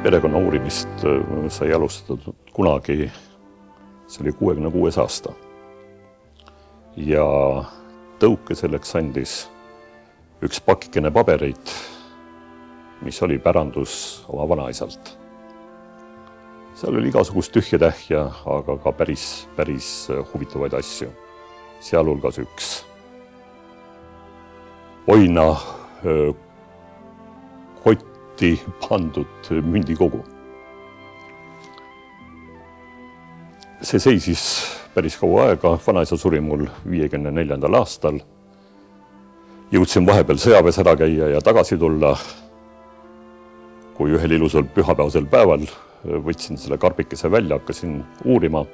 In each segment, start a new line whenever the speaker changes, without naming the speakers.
perekonna uurimist sai alustatud kunagi, see oli 66. aasta. Ja tõuke selleks andis üks pakikene pabereid, mis oli pärandus oma vanaisalt. Seal oli igasugust tühja-tähja, aga ka päris huvitavaid asju. Sealhulgas üks oina kotti pandud mündikogu. See seisis päris kaua aega, vanaisa suri mul 54. aastal. Jõudsin vahepeal sõjaväes ära käia ja tagasi tulla, kui ühel ilusal pühapäevasel päeval võtsin selle karbikese välja, hakkasin uurima.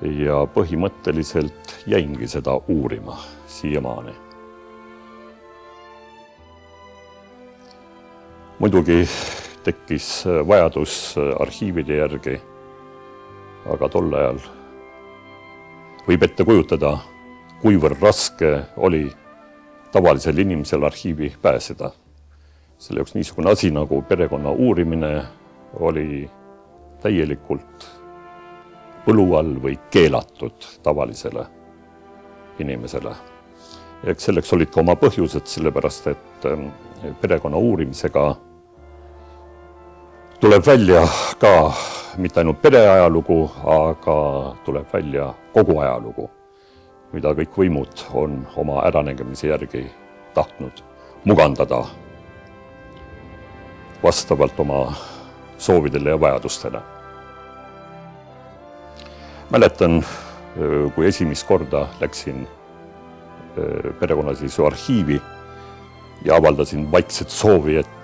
Ja põhimõtteliselt jäingi seda uurima siiamaani. Muidugi tekkis vajadus arhiivide järgi, aga tol ajal võib ette kujutada, kuivõrd raske oli tavalisel inimesel arhiivi pääseda. Selle jaoks niisugune asi nagu perekonna uurimine oli täielikult põlu all või keelatud tavalisele inimesele. Eks selleks olid ka oma põhjused, sellepärast et perekonna uurimisega tuleb välja ka mitte ainult pereajalugu, aga tuleb välja kogu ajalugu, mida kõik võimud on oma äranägemise järgi tahtnud mugandada vastavalt oma soovidele ja vajadustele. Mäletan, kui esimest korda läksin perekonnaseisu arhiivi ja avaldasin vaikset soovi, et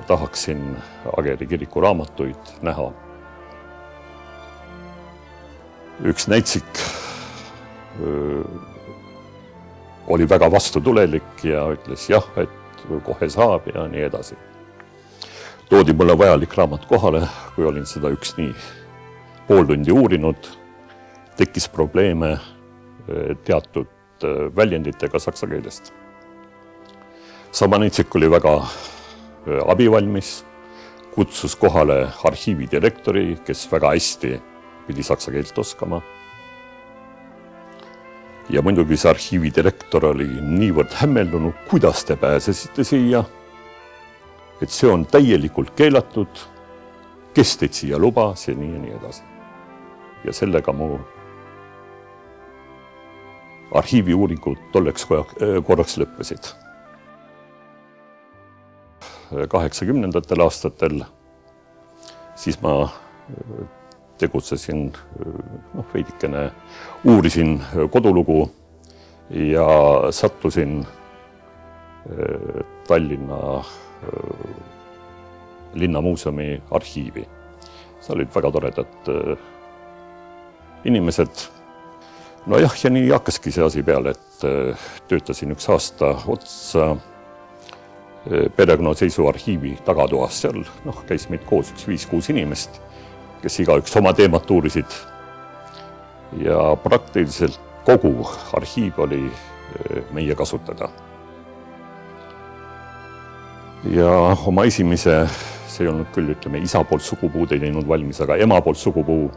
tahaksin Ageri kiriku raamatuid näha. Üks näitsik oli väga vastutulelik ja ütles jah, et kohe saab ja nii edasi. Toodi mulle vajalik raamat kohale, kui olin seda üks nii pool tundi uurinud, tekkis probleeme teatud väljenditega saksa keelest. Sama näitsik oli väga abivalmis, kutsus kohale arhiivi direktori, kes väga hästi pidi saksa keelt oskama. Ja muidugi see arhiivi direktor oli niivõrd hämmeldunud, kuidas te pääsesite siia, et see on täielikult keelatud, kes teid siia lubas ja nii edasi. Ja sellega mu arhiivi uuringud tolleks korraks lõppesid. 80. aastatel siis ma tegutsesin, veidikene uurisin kodulugu ja sattusin Tallinna linnamuuseumi arhiivi. Seal olid väga toredad inimesed. No jah, ja nii hakkaski see asi peale, et töötasin üks aasta otsa perekonnaseisu arhiivi tagatoas. Seal käis meid koos 5-6 inimest, kes igaüks oma teemat uurisid. Ja praktiliselt kogu arhiiv oli meie kasutada. Ja oma esimese, see ei olnud küll, ütleme, isa poolt sugupuud ei teinud valmis, aga ema poolt sugupuu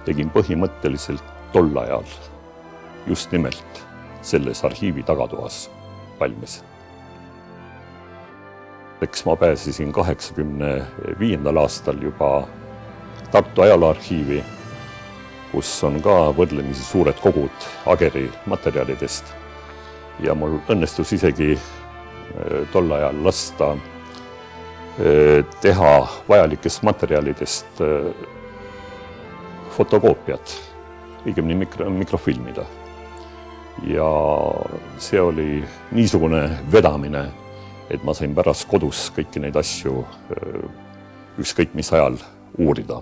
tegin põhimõtteliselt tol ajal just nimelt selles arhiivi tagatoas valmis. Eks ma pääsesin 85. aastal juba Tartu ajalooarhiivi, kus on ka võrdlemisi suured kogud Ageri materjalidest. Ja mul õnnestus isegi tol ajal lasta teha vajalikest materjalidest fotokoopiad, õigemini mikrofilmida. Ja see oli niisugune vedamine, et ma sain pärast kodus kõiki neid asju ükskõik mis ajal uurida.